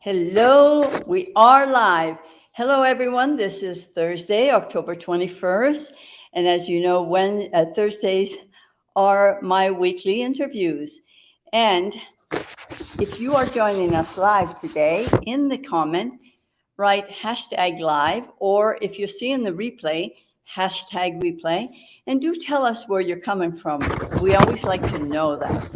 Hello, we are live. Hello, everyone. This is Thursday, October 21st. And as you know, Thursdays are my weekly interviews. And if you are joining us live today, in the comment, write hashtag live, or if you're seeing the replay, hashtag replay, and do tell us where you're coming from. We always like to know that.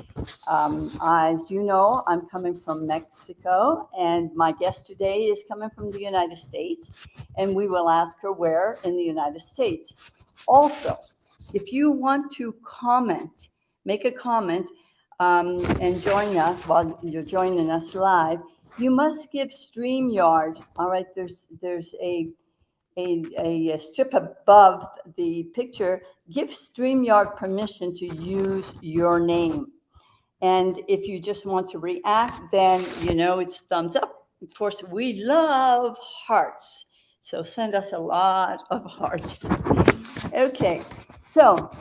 As you know, I'm coming from Mexico, and my guest today is coming from the United States, and we will ask her where in the United States. Also, if you want to comment, make a comment, and join us while you're joining us live, you must give StreamYard. All right, there's a strip above the picture. Give StreamYard permission to use your name. And if you just want to react, then it's thumbs up. Of course, we love hearts. So send us a lot of hearts. Okay, so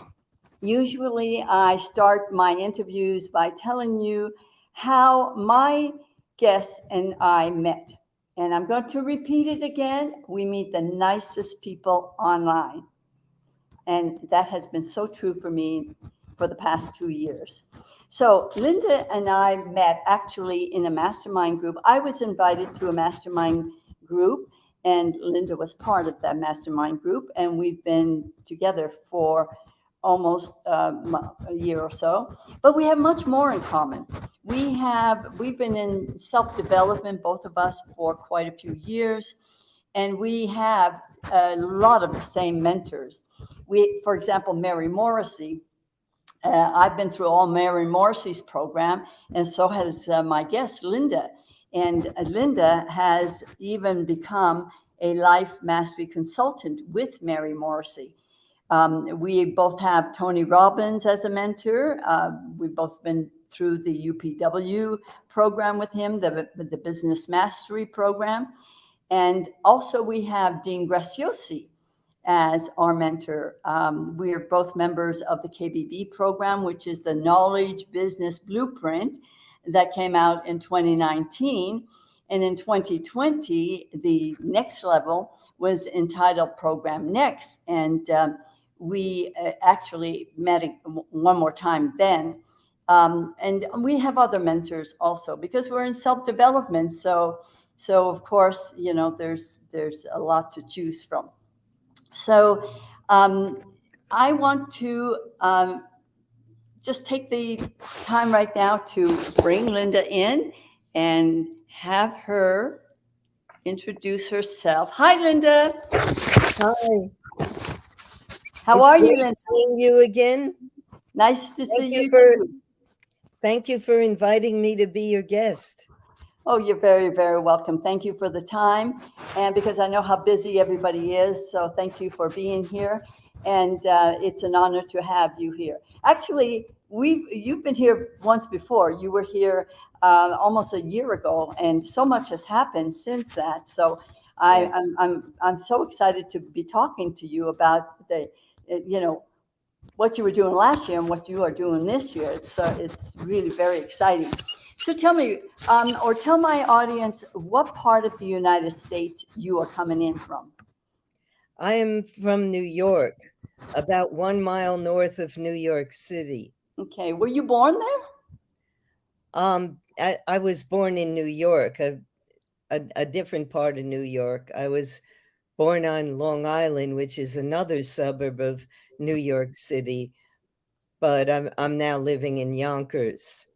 usually I start my interviews by telling you how my guests and I met. And I'm going to repeat it again. We meet the nicest people online. And that has been so true for me for the past 2 years. So Linda and I met actually in a mastermind group. I was invited to a mastermind group, and Linda was part of that mastermind group. And we've been together for almost a year or so. But we have much more in common. We've been in self-development, both of us, for quite a few years. And we have a lot of the same mentors. For example, Mary Morrissey. I've been through all Mary Morrissey's program, and so has my guest, Linda. And Linda has even become a life mastery consultant with Mary Morrissey. We both have Tony Robbins as a mentor. We've both been through the UPW program with him, the Business Mastery program. And also we have Dean Graziosi as our mentor. We are both members of the KBB program, which is the Knowledge Business Blueprint that came out in 2019. And in 2020, the next level was entitled Program Next. And we actually met one more time then. And we have other mentors also because we're in self-development. So of course, there's a lot to choose from. So I want to just take the time right now to bring Linda in and have her introduce herself. Hi, Linda. Hi. How are you, Linda? Seeing you again. Nice to see you too. Thank you for inviting me to be your guest. Oh, you're very, very welcome. Thank you for the time. And because I know how busy everybody is, so thank you for being here. And it's an honor to have you here. Actually, you've been here once before. You were here almost a year ago, and so much has happened since that. So Yes. I'm so excited to be talking to you about what you were doing last year and what you are doing this year. It's really very exciting. So tell me, or tell my audience, what part of the United States you are coming in from? I am from New York, about 1 mile north of New York City. Okay, were you born there? I was born in New York, a different part of New York. I was born on Long Island, which is another suburb of New York City, but I'm now living in Yonkers.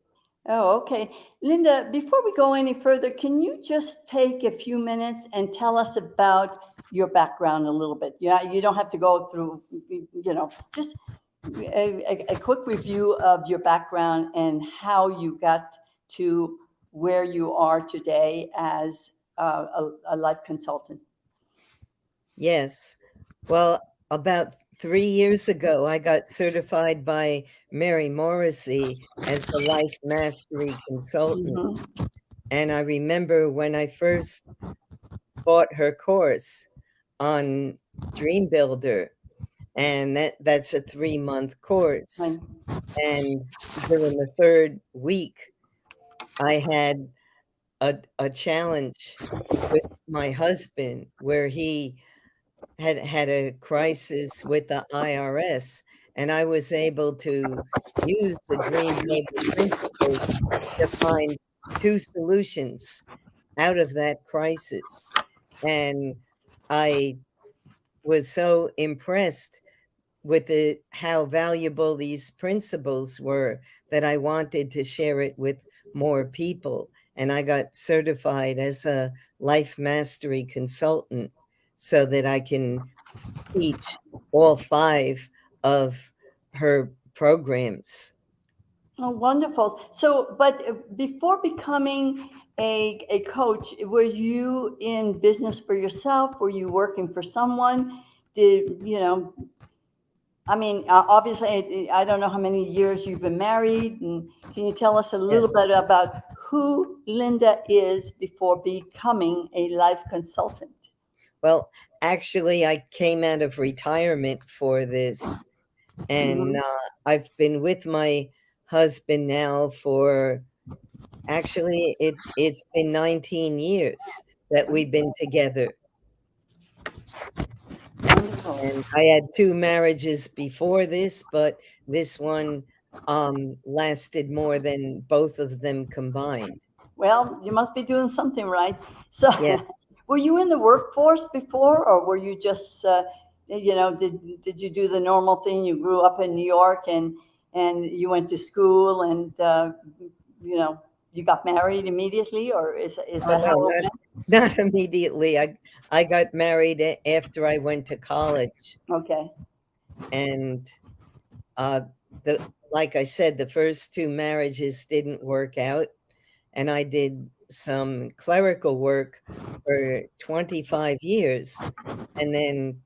Oh, okay. Linda, before we go any further, can you just take a few minutes and tell us about your background a little bit? Yeah, you don't have to go through, just a quick review of your background and how you got to where you are today as a life consultant. Yes. Well, about 3 years ago, I got certified by Mary Morrissey as a life mastery consultant. Mm-hmm. And I remember when I first bought her course on Dream Builder, and that's a 3-month course. Right. And during the third week, I had a challenge with my husband where he had a crisis with the IRS, and I was able to use the Dream Builder principles to find 2 solutions out of that crisis, and I was so impressed with how valuable these principles were that I wanted to share it with more people, and I got certified as a life mastery consultant so that I can teach all 5 of her programs. Oh, wonderful. So, but before becoming a coach, were you in business for yourself? Were you working for someone? Did you know? I mean, obviously, I don't know how many years you've been married, and can you tell us a little Yes. bit about who Linda is before becoming a life consultant? Well, actually, I came out of retirement for this, and, Mhm. I've been with my husband now for actually, it's been 19 years that we've been together, Wonderful. and I had 2 marriages before this, but this one, lasted more than both of them combined. Well, you must be doing something right. So, Yes. were you in the workforce before, or were you just, did you do the normal thing? You grew up in New York, and you went to school, and you know, you got married immediately, or is Oh, that no, how it not went? not immediately. I got married after I went to college, Okay. and, uh, the like I said, the first 2 marriages didn't work out, and I did some clerical work for 25 years, and then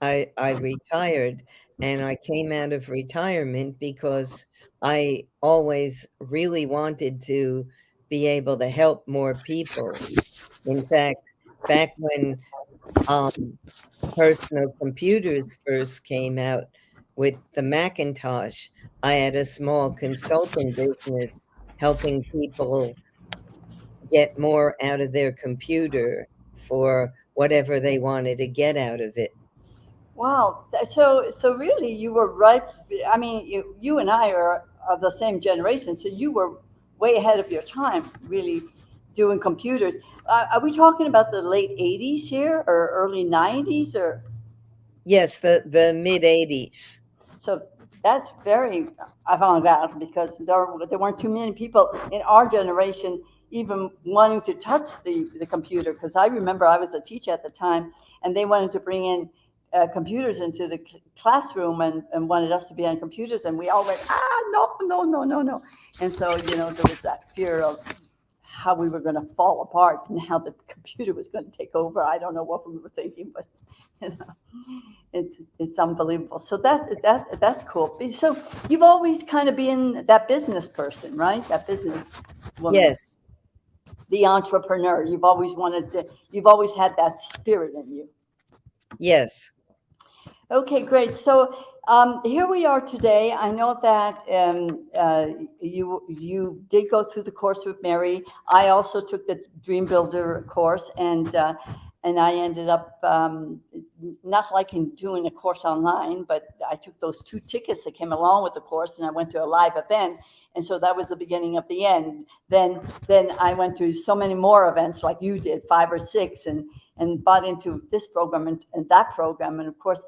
I retired, and I came out of retirement because I always really wanted to be able to help more people. In fact, back when, um, personal computers first came out with the Macintosh, I had a small consulting business helping people get more out of their computer for whatever they wanted to get out of it. Wow. So really, you were right. I mean, you and I are of the same generation, so you were way ahead of your time, really, doing computers. Are we talking about the late '80s here, or early '90s, or Yes, the mid-80s. so? That's very avant-garde because there weren't too many people in our generation even wanting to touch the computer. Because I remember I was a teacher at the time, and they wanted to bring in computers into the classroom, and wanted us to be on computers, and we all went, no, no, no, no, no. And so, there was that fear of how we were going to fall apart and how the computer was going to take over. I don't know what we were thinking, but you know, it's unbelievable. So that's cool. So you've always kind of been that business person, right? That business woman, Yes, the entrepreneur. You've always wanted to. You've always had that spirit in you. yes, Okay, great. So here we are today. I know that you did go through the course with Mary. I also took the Dream Builder course, and I ended up not liking doing a course online, but I took those 2 tickets that came along with the course, and I went to a live event. And so that was the beginning of the end. Then I went to so many more events like you did, 5 or 6, and bought into this program and that program. And of course,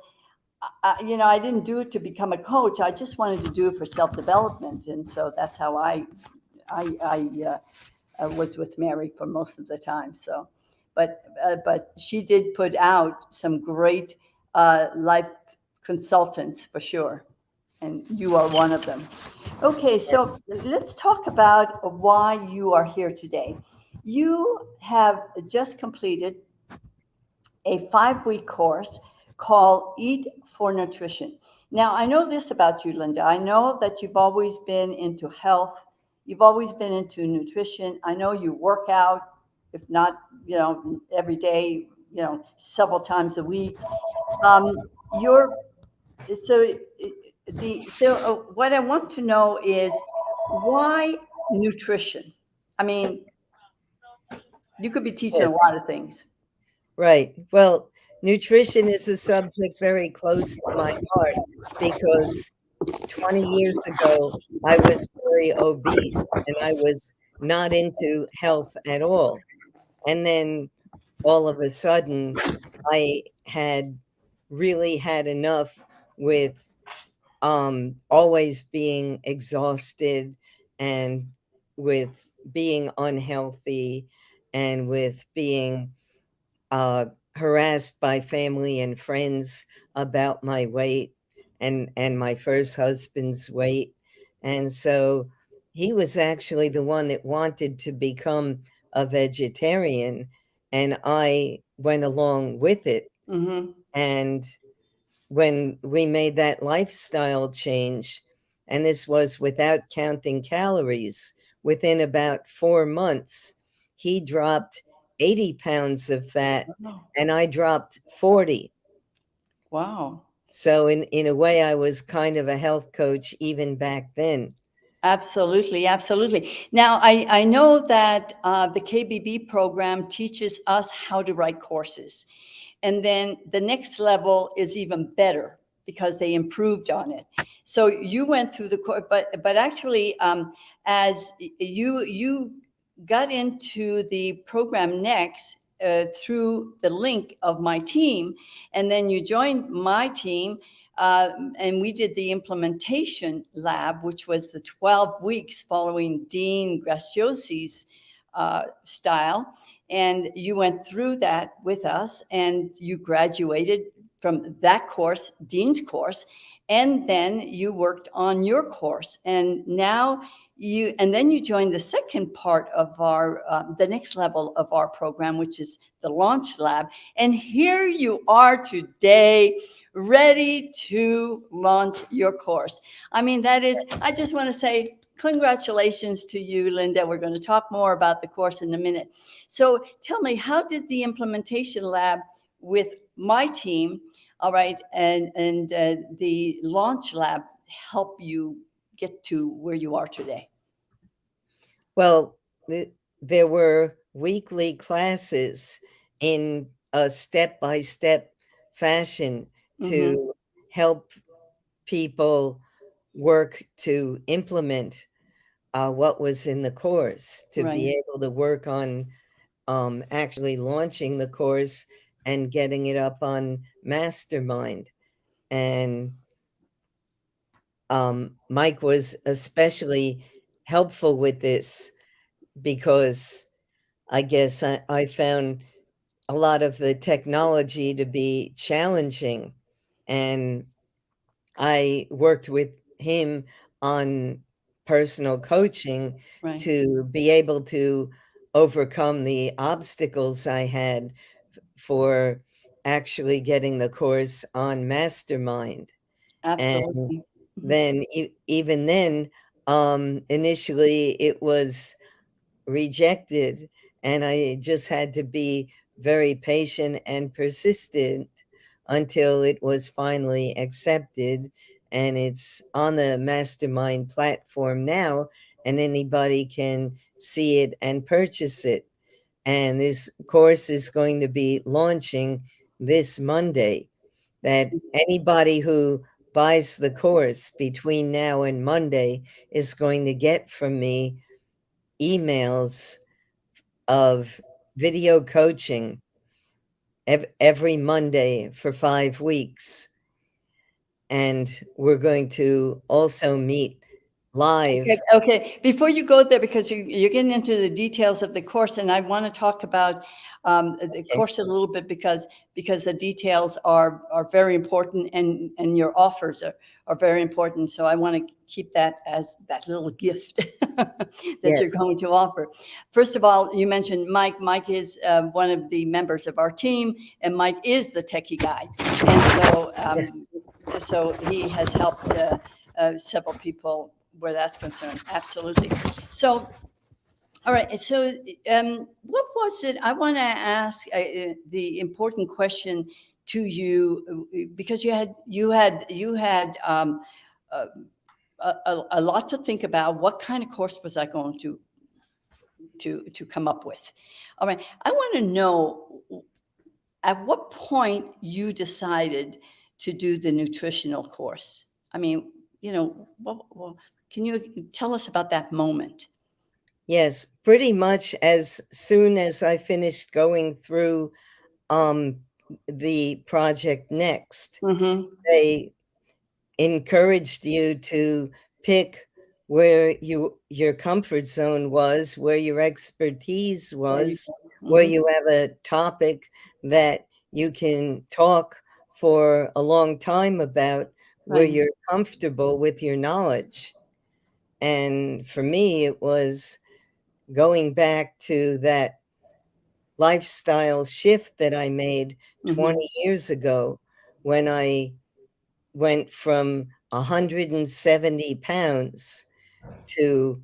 I didn't do it to become a coach. I just wanted to do it for self development, and so that's how I was with Mary for most of the time. So, but she did put out some great life consultants for sure, and you are one of them. Okay, yes, so let's talk about why you are here today. You have just completed a 5 week course called Eat for Nutrition. Now, I know this about you, Linda. I know that you've always been into health, you've always been into nutrition. I know you work out, if not, every day, several times a week. You're so what I want to know is why nutrition? I mean, You could be teaching a Yes. lot of things. Right. Well, nutrition is a subject very close to my heart because 20 years ago, I was very obese and I was not into health at all. And then all of a sudden, I had really had enough with always being exhausted and with being unhealthy and with being uh, harassed by family and friends about my weight and my first husband's weight. And so he was actually the one that wanted to become a vegetarian, and I went along with it. Mm-hmm. And when we made that lifestyle change, and this was without counting calories, within about 4 months, he dropped 80 pounds of fat Oh, and I dropped 40. wow. So, in a way, I was kind of a health coach even back then. Absolutely, absolutely. Now, I know that the KBB program teaches us how to write courses. And then the next level is even better because they improved on it. So you went through the course, but actually, as you got into the program next through the link of my team, and then you joined my team, and we did the implementation lab, which was the 12 weeks following Dean Graciosi's style. And you went through that with us and you graduated from that course, Dean's course, and then you worked on your course. And now and then you joined the second part of the next level of our program, which is the launch lab. And here you are today, ready to launch your course. I mean, I just want to say congratulations to you, Linda. We're going to talk more about the course in a minute. So tell me, how did the implementation lab with my team, all right, and the launch lab help you get to where you are today? Well, there were weekly classes in a step by step fashion Mm-hmm. to help people work to implement what was in the course, to be Right. able to work on actually launching the course and getting it up on Mastermind. And Mike was especially helpful with this because I guess I found a lot of the technology to be challenging. And I worked with him on personal coaching Right. to be able to overcome the obstacles I had for actually getting the course on Mastermind. And Absolutely. Mhm. then, even then, initially it was rejected, and I just had to be very patient and persistent until it was finally accepted. And it's on the Mastermind platform now, and anybody can see it and purchase it. And this course is going to be launching this Monday. That anybody who buys the course between now and Monday is going to get from me emails of video coaching every Monday for 5 weeks. And we're going to also meet Okay, live. okay. Before you go there, because you're getting into the details of the course, and I want to talk about the Okay. course a little bit because the details are very important, and your offers are very important. So I want to keep that as that little gift that you're Yes. going to offer. First of all, you mentioned Mike. Mike is one of the members of our team, and Mike is the techie guy, and Yes. so he has helped several people where that's concerned. Absolutely. So, all right. So, what was it? I want to ask the important question to you because you had uh, a lot to think about. What kind of course was I going to to come up with. All right, I want to know at what point you decided to do the nutritional course. I mean, can you tell us about that moment? Yes, pretty much as soon as I finished going through um, the project next, Mm-hmm. they encouraged you to pick where your comfort zone was, where your expertise Where you was, where mm-hmm. you have a topic that you can talk for a long time about, where Right. you're comfortable with your knowledge. And for me, it was going back to that lifestyle shift that I made Mm-hmm. 20 years ago when I went from 170 pounds to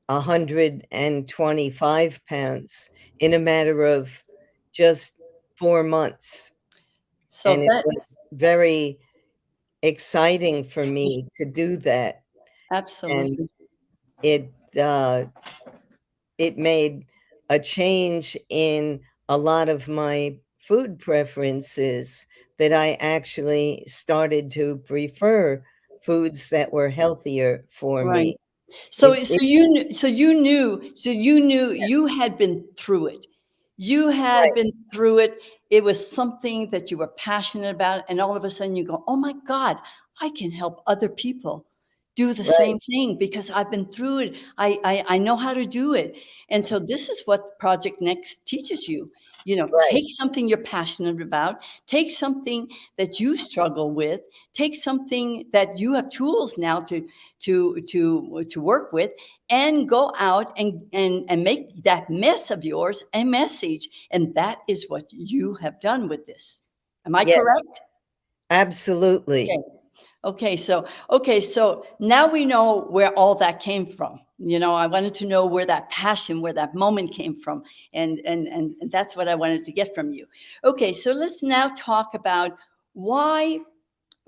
125 pounds in a matter of just 4 months. And So it that was very exciting for me to do that. And absolutely it, uh, it made a change in a lot of my food preferences that I actually started to prefer foods that were healthier for right. me. So It you knew you had been through it. You had Right, been through it. It was something that you were passionate about, and all of a sudden you go, "Oh my God, I can help other people do the right, same thing because I've been through it. I know how to do it." And so this is what Project Next teaches you. right. Take something you're passionate about, take something that you struggle with, take something that you have tools now to work with, and go out and make that mess of yours a message. And that is what you have done with this. Am I Yes, correct? absolutely. Okay. Okay, so now we know where all that came from. I wanted to know where that passion, where that moment came from, and that's what I wanted to get from you. Okay, so let's now talk about why.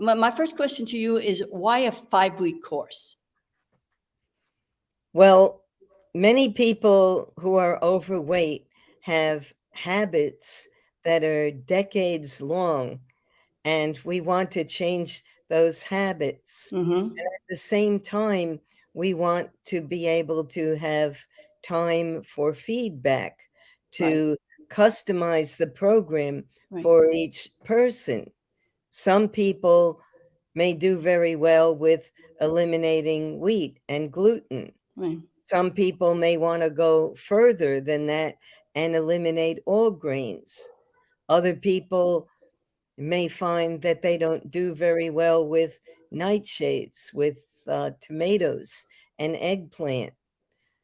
My first question to you is why a 5-week course? Well, many people who are overweight have habits that are decades long, and we want to change those habits. Mm-hmm. At the same time, we want to be able to have time for feedback, Right, to customize the program right, for each person. Some people may do very well with eliminating wheat and gluten. right, Some people may want to go further than that and eliminate all grains. Other people may find that they don't do very well with nightshades, with tomatoes and eggplant.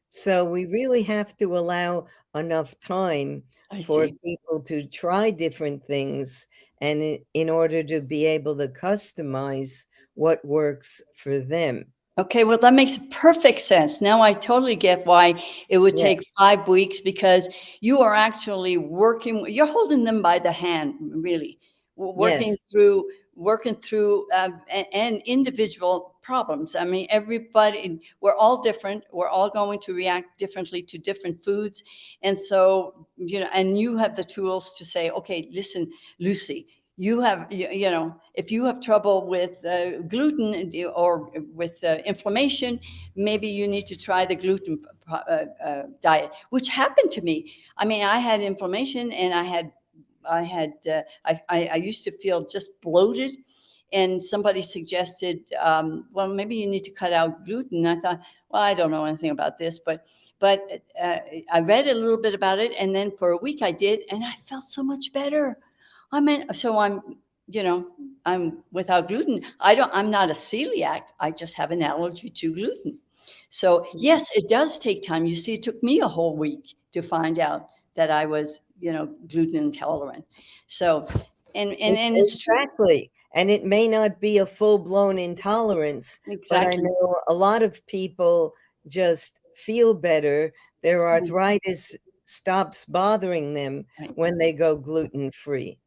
So we really have to allow enough time I for see. people to try different things and in order to be able to customize what works for them. Okay, well, that makes perfect sense. Now I totally get why it would take Yes, 5 weeks because you are actually you're holding them by the hand, really, working yes, through and individual problems. I mean, we're all different. We're all going to react differently to different foods. And so, and you have the tools to say, okay, listen, Lucy, if you have trouble with gluten or with inflammation, maybe you need to try the gluten diet, which happened to me. I mean, I had inflammation, and I used to feel just bloated, and somebody suggested, well, maybe you need to cut out gluten. I thought, well, I don't know anything about this, but I read a little bit about it, and then for a week I did, and I felt so much better. I mean, so you know, I'm without gluten. I'm not a celiac. I just have an allergy to gluten. So yes, yes. it does take time. You see, it took me a whole week to find out that I was, gluten intolerant. So, and it's true. Exactly. And it may not be a full-blown intolerance, but I Exactly. know a lot of people just feel better. Their arthritis stops bothering them Right. when they go gluten-free.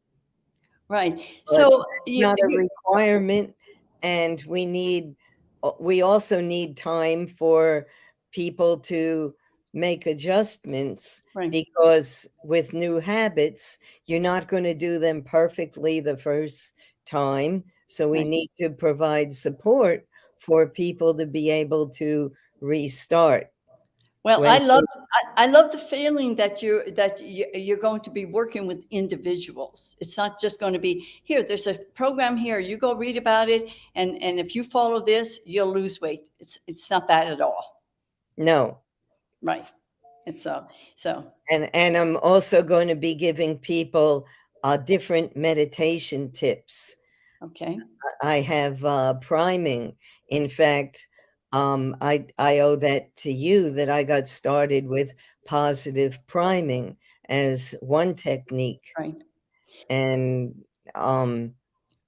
Right. But So that's not a requirement, and we also need time for people to make adjustments Right. because with new habits, you're not going to do them perfectly the first time. So we Right. need to provide support for people to be able to restart Well, when things. I love the feeling that you're going to be working with individuals. It's not just going to be here. There's a program here. You go read about it, and if you follow this, you'll lose weight. It's not that at all. No. Right. It's so And I'm also going to be giving people different meditation tips. okay. I have priming. In fact, I owe that to you that I got started with positive priming as one technique. Right. And um,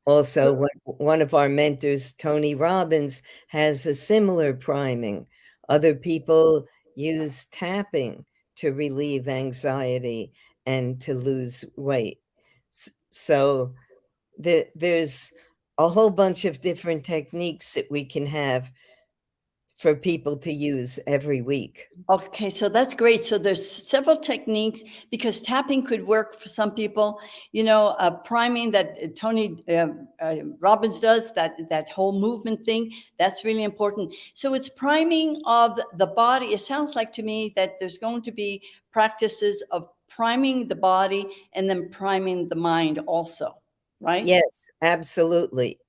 So also, one of our mentors, Tony Robbins, has a similar priming. Other people use tapping to relieve anxiety and to lose weight. So there's a whole bunch of different techniques that we can have for people to use every week. okay, so that's great. So there's several techniques because tapping could work for some people. Priming that Tony Robbins does, that whole movement thing, that's really important. So it's priming of the body. It sounds like to me that there's going to be practices of priming the body and then priming the mind also, right? Yes, absolutely,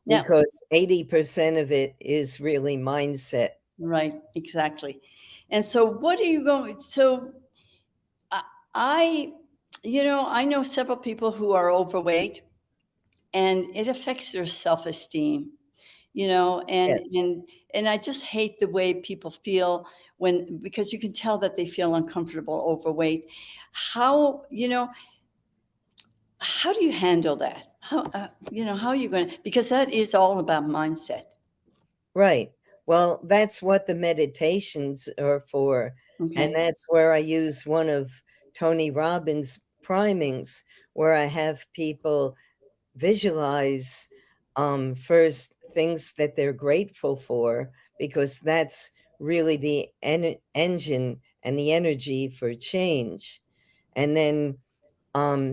Now, because 80% of it is really mindset. right, exactly. And so what are you going? So I, I, I know several people who are overweight, and it affects their self-esteem. You know, and Yes, and and I just hate the way people feel when because you can tell that they feel uncomfortable, overweight. How do you handle that? How are you going to? Because that is all about mindset. right. Well, that's what the meditations are for. And Okay, that's where I use one of Tony Robbins' primings, where I have people visualize first things that they're grateful for, because that's really the engine and the energy for change. And then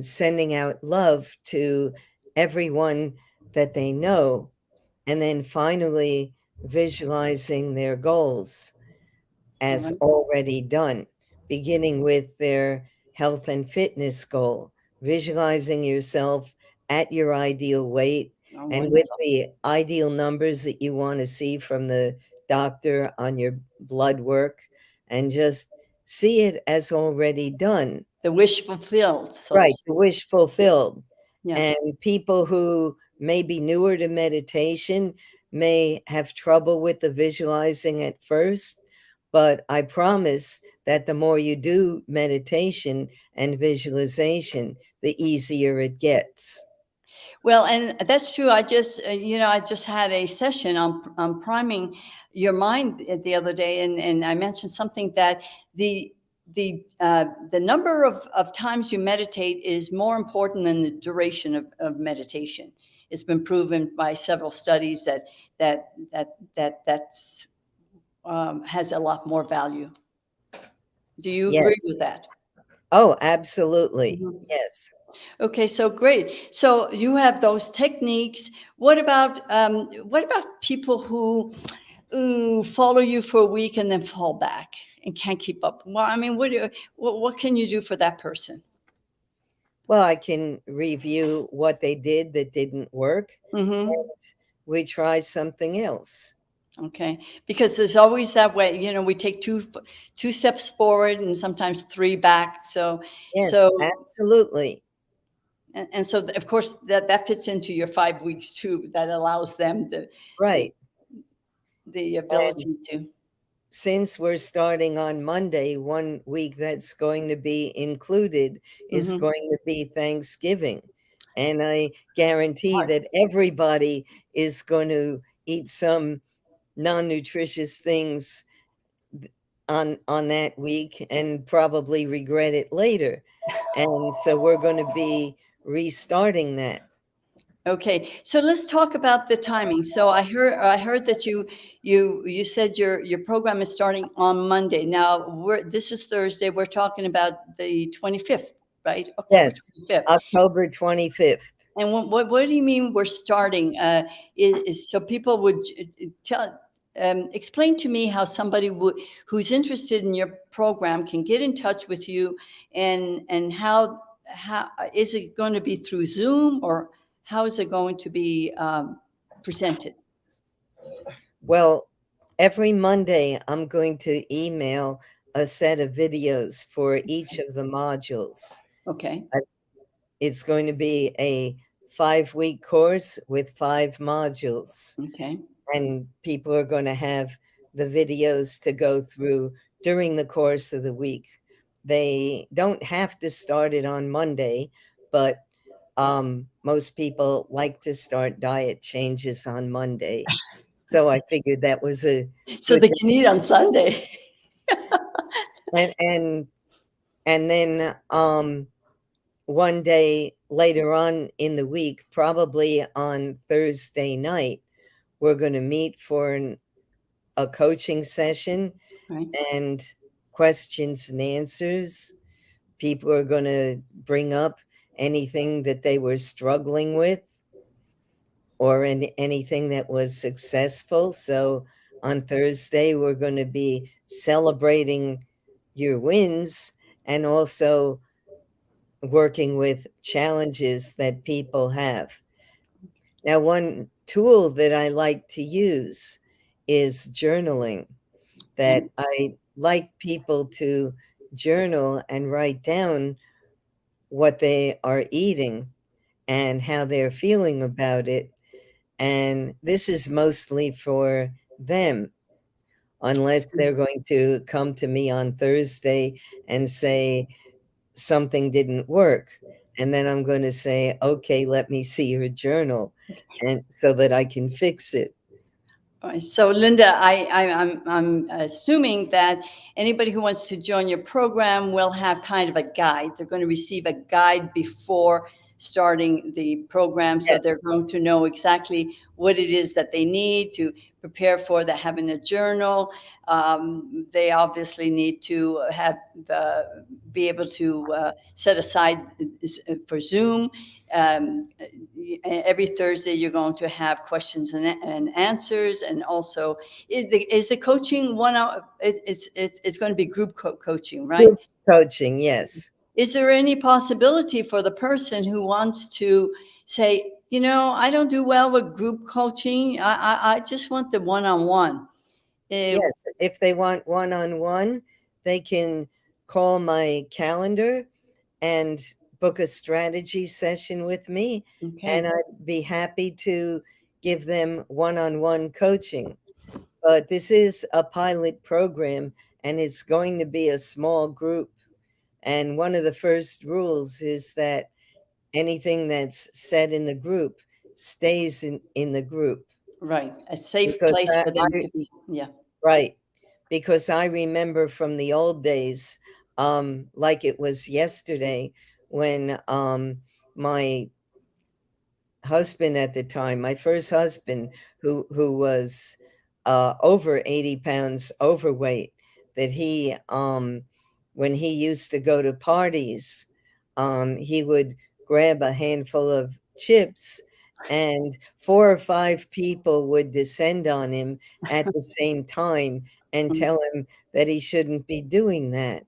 sending out love to everyone that they know. And then finally visualizing their goals all as right. already done, beginning with their health and fitness goal, visualizing yourself at your ideal weight Oh, and with wonderful. the ideal numbers that you want to see from the doctor on your blood work, and just see it as already done. The wish fulfilled, so to Right, the speak. wish fulfilled. Yeah. And people who may be newer to meditation may have trouble with the visualizing at first, but I promise that the more you do meditation and visualization, the easier it gets. Well, and that's true. I just had a session on priming your mind the other day, and I mentioned something that the the number of times you meditate is more important than the duration of meditation. It's been proven by several studies that's has a lot more value. Do you agree with Yes. that? Oh, absolutely. Mhm. Yes. Okay, so great. So you have those techniques. What about people who follow you for a week and then fall back and can't keep up? Well, I mean, what can you do for that person? Well, I can review what they did that didn't work, Hmm. and we try something else. Okay, because there's always that way. We take two steps forward and sometimes three back. So Yes, so absolutely. and so of course that fits into your 5 weeks too. That allows them the Right. the And ability to. since we're starting on Monday, one week that's going to be included is Hmm. going to be Thanksgiving. And I guarantee Smart. that everybody is going to eat some non-nutritious things on that week and probably regret it later. And so we're going to be restarting that. Okay, so let's talk about the timing. So I heard that you said your program is starting on Monday. Now this is Thursday. We're talking about the 25th, right? October Yes, 25th. October 25th. And what do you mean we're starting? So people would tell explain to me how somebody who's interested in your program can get in touch with you, and how is it going to be through Zoom, or how is it going to be presented? Well, every Monday, I'm going to email a set of videos for each of the modules. Okay, I- It's going to be a 5-week course with 5 modules, okay, and people are going to have the videos to go through during the course of the week. They don't have to start it on Monday, but most people like to start diet changes on Monday. So I figured that was a so good they thing. can eat on Sunday. And then one day later on in the week, probably on Thursday night, we're going to meet for a coaching session Right. and questions and answers. People are going to bring up anything that they were struggling with, or anything that was successful. So on Thursday, we're going to be celebrating your wins and also working with challenges that people have. Now, one tool that I like to use is journaling, Okay. that I like people to journal and write down what they are eating and how they're feeling about it. And this is mostly for them, unless they're going to come to me on Thursday and say something didn't work. And then I'm going to say, okay, let me see your journal, and so that I can fix it. All right. So, Linda, I'm assuming that anybody who wants to join your program will have kind of a guide. They're going to receive a guide before starting the program, so they're Yes, going to know exactly what it is that they need to prepare for the having a journal. They obviously need to have be able to set aside for Zoom. Um, every Thursday, you're going to have questions and answers, and also is the coaching 1 hour? It's going to be group coaching, right? group coaching, yes. Is there any possibility for the person who wants to say, I don't do well with group coaching. I just want the one-on-one. Yes, if they want one-on-one, they can call my calendar and book a strategy session with me, and Okay, I'd be happy to give them one-on-one coaching. But this is a pilot program, and it's going to be a small group. And one of the first rules is that anything that's said in the group stays in the group. right. A safe Because place for them to be. Yeah. right, because I remember from the old days, like it was yesterday, when my husband at the time, my first husband, who was over 80 pounds overweight, that he when he used to go to parties, he would grab a handful of chips, and 4 or 5 people would descend on him at the same time and Mm, tell him that he shouldn't be doing that.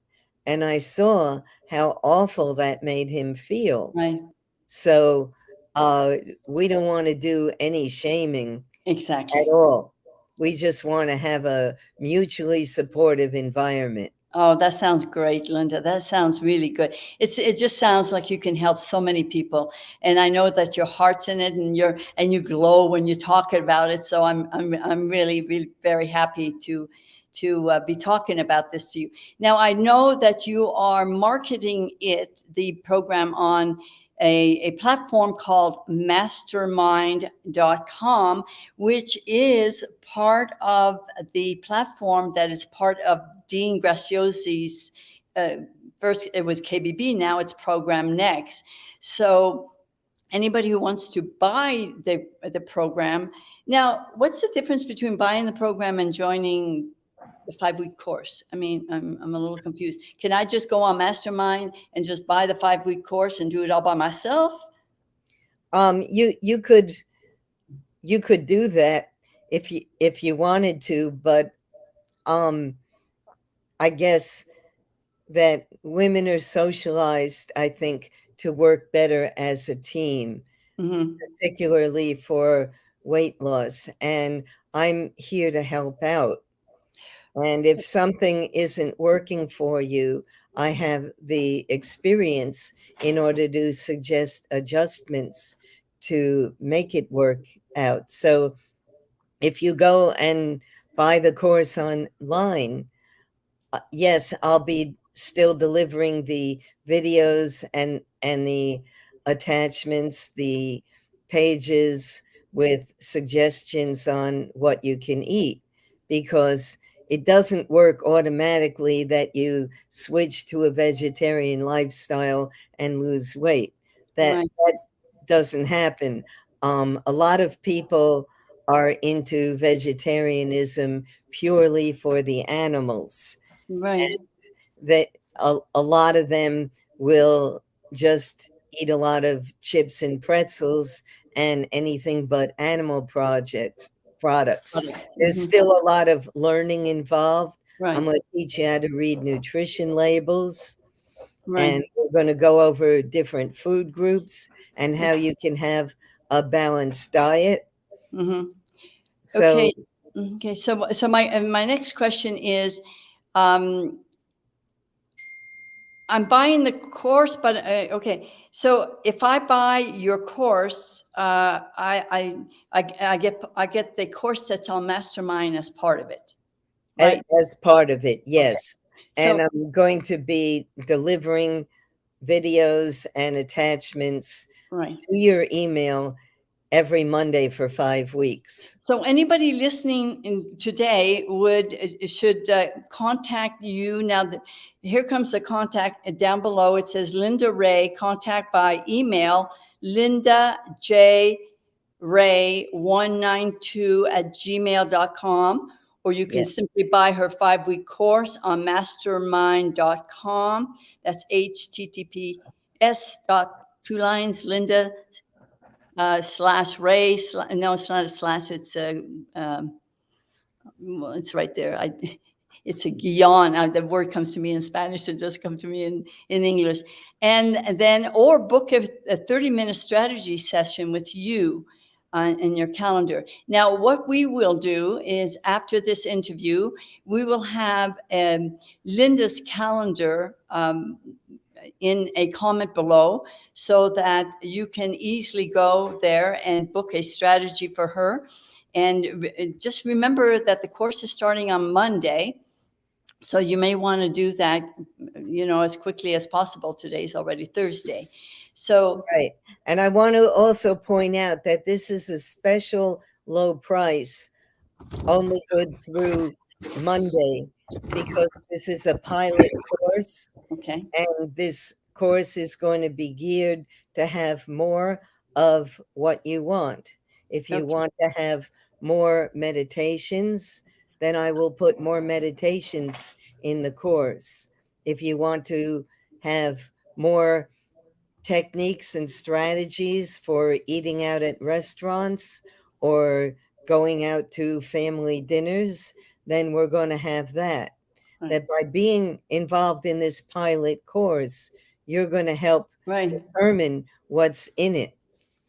And I saw how awful that made him feel. right. So, uh, we don't wanna do any shaming at Exactly. all. We just wanna have a mutually supportive environment. Oh, that sounds great, Linda. That sounds really good. It just sounds like you can help so many people, and I know that your heart's in it, and you glow when you talk about it. So I'm really really very happy to be talking about this to you. Now I know that you are marketing the program on a platform called mastermind.com, which is part of the platform that is part of Dean Graciosi's, first it was KBB, now it's Program Next. So anybody who wants to buy the program. Now, what's the difference between buying the program and joining the 5 week course? I mean, I'm a little confused. Can I just go on Mastermind and just buy the 5 week course and do it all by myself? You could do that if you wanted to, but um, I guess that women are socialized, I think, to work better as a team, Mm-hmm. particularly for weight loss. And I'm here to help out. And if something isn't working for you, I have the experience in order to suggest adjustments to make it work out. So if you go and buy the course online, yes, I'll be still delivering the videos and the attachments, the pages with suggestions on what you can eat, because it doesn't work automatically that you switch to a vegetarian lifestyle and lose weight. Right, That doesn't happen. A lot of people are into vegetarianism purely for the animals, right, that a lot of them will just eat a lot of chips and pretzels and anything but animal projects products. There's mm-hmm. still a lot of learning involved. I'm Right, going to teach you how to read nutrition labels, right. and we're going to go over different food groups and how you can have a balanced diet. Mm-hmm. So Okay. Okay. So my next question is, um, I'm buying the course, but okay. So if I buy your course, I get the course that's on Mastermind as part of it, right? as part of it, Okay. yes. And So I'm going to be delivering videos and attachments right. to your email every Monday for 5 weeks. So anybody listening in today should contact you now. Here comes the contact down below. It says Linda Ray. Contact by email Linda J Ray 192 at gmail.com, or you can Yes, simply buy her 5 week course on mastermind.com. That's https dot two lines Linda slash Ray. No, it's not a slash. Well, it's right there. It's a guion. The word comes to me in Spanish. It does come to me in English. And then, or book a 30-minute strategy session with you in your calendar. Now, what we will do is after this interview, we will have Linda's calendar in a comment below so that you can easily go there and book a strategy for her. And just remember that the course is starting on Monday. So you may want to do that, as quickly as possible. Today's already Thursday. So, right. And I want to also point out that this is a special low price, only good through Monday, because this is a pilot course. okay. And this course is going to be geared to have more of what you want. If you Okay. want to have more meditations, then I will put more meditations in the course. If you want to have more techniques and strategies for eating out at restaurants or going out to family dinners, then we're going to have that. Right. That by being involved in this pilot course, you're going to help Right. determine what's in it.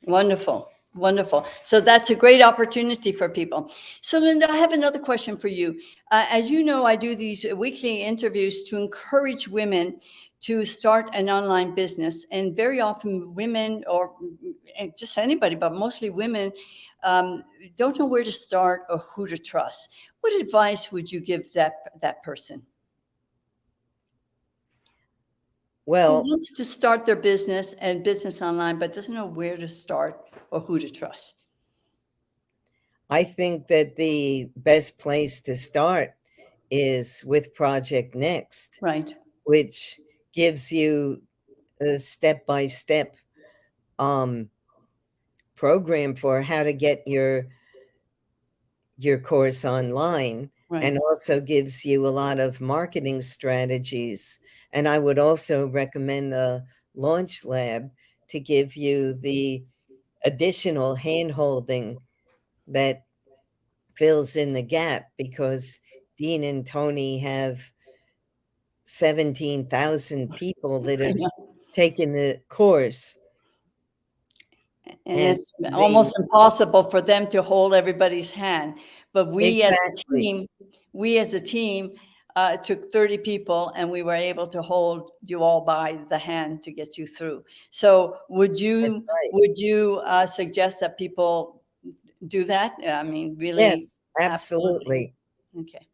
Wonderful. Wonderful. So that's a great opportunity for people. So, Linda, I have another question for you. As you know, I do these weekly interviews to encourage women to start an online business. And very often, women, or just anybody, but mostly women, don't know where to start or who to trust. What advice would you give that person who Well, wants to start their business and business online, but doesn't know where to start or who to trust? I think that the best place to start is with Project Next, Right. which gives you a step by step program for how to get your course online, Right. and also gives you a lot of marketing strategies. And I would also recommend the Launch Lab to give you the additional hand-holding that fills in the gap, because Dean and Tony have 17,000 people that I have know. taken the course, And and it's they almost impossible for them to hold everybody's hand. But exactly. we as a team took 30 people and we were able to hold you all by the hand to get you through. So That's right. would you suggest that people do that? I mean, really, Yes, absolutely. absolutely. Okay.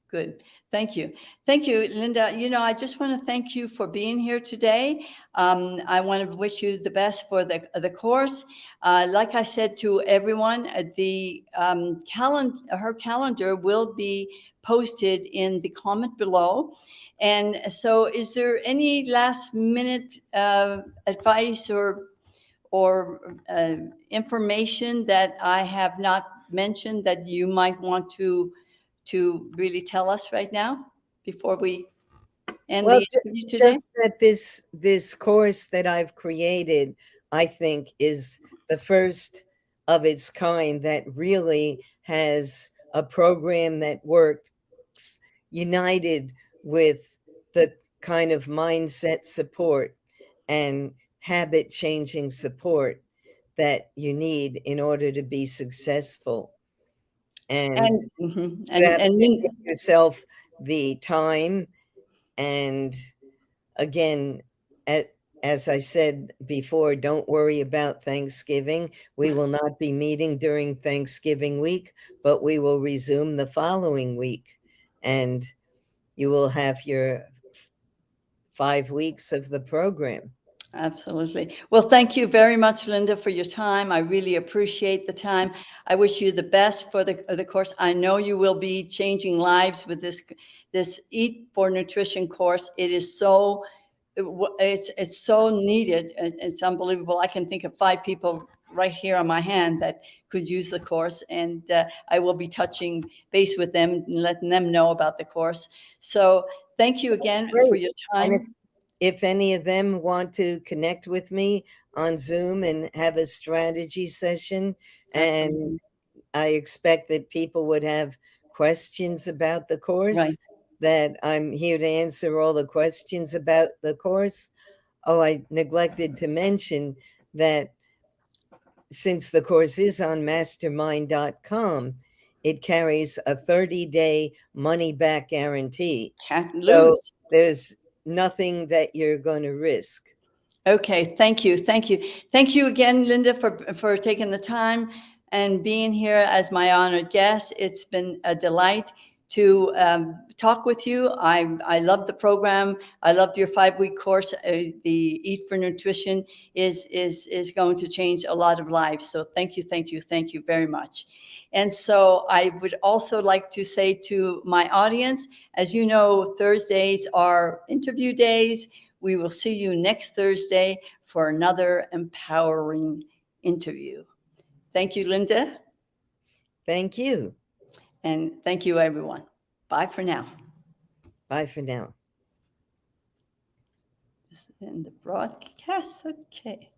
Good. Thank you. Thank you, Linda. You know, I just want to thank you for being here today. I want to wish you the best for the course. Like I said to everyone, the her calendar will be posted in the comment below. And so, is there any last minute advice or information that I have not mentioned that you might want to really tell us right now before we end Well, the interview today? just that this course that I've created, I think, is the first of its kind that really has a program that works united with the kind of mindset support and habit changing support that you need in order to be successful. And And mhm, you have and to Lin- give yourself the time. And again, at, as I said before, don't worry about Thanksgiving. We will not be meeting during Thanksgiving week, but we will resume the following week. And you will have your 5 weeks of the program. Absolutely. Well, thank you very much, Linda, for your time. I really appreciate the time. I wish you the best for the course. I know you will be changing lives with this Eat for Nutrition course. It is so it's so needed. It's unbelievable. I can think of 5 people right here on my hand that could use the course, and I will be touching base with them and letting them know about the course. So thank you That's again for great. your And time. if any of them want to connect with me on Zoom and have a strategy session, and Absolutely. I expect that people would have questions about the Right. course, that I'm here to answer all the questions about the course. Oh, I neglected to mention that since the course is on mastermind.com, it carries a 30-day money back guarantee. Can't So lose. there's nothing that you're going to risk. Okay, thank you, thank you, thank you again, Linda, for taking the time and being here as my honored guest. It's been a delight to talk with you. I love the program. I loved your 5 week course. The Eat for Nutrition is going to change a lot of lives. So thank you, thank you, thank you very much. And so I would also like to say to my audience, as you know, Thursdays are interview days. We will see you next Thursday for another empowering interview. Thank you, Linda. Thank you. And thank you, everyone. Bye for now. Bye for now. End the broadcast. Okay.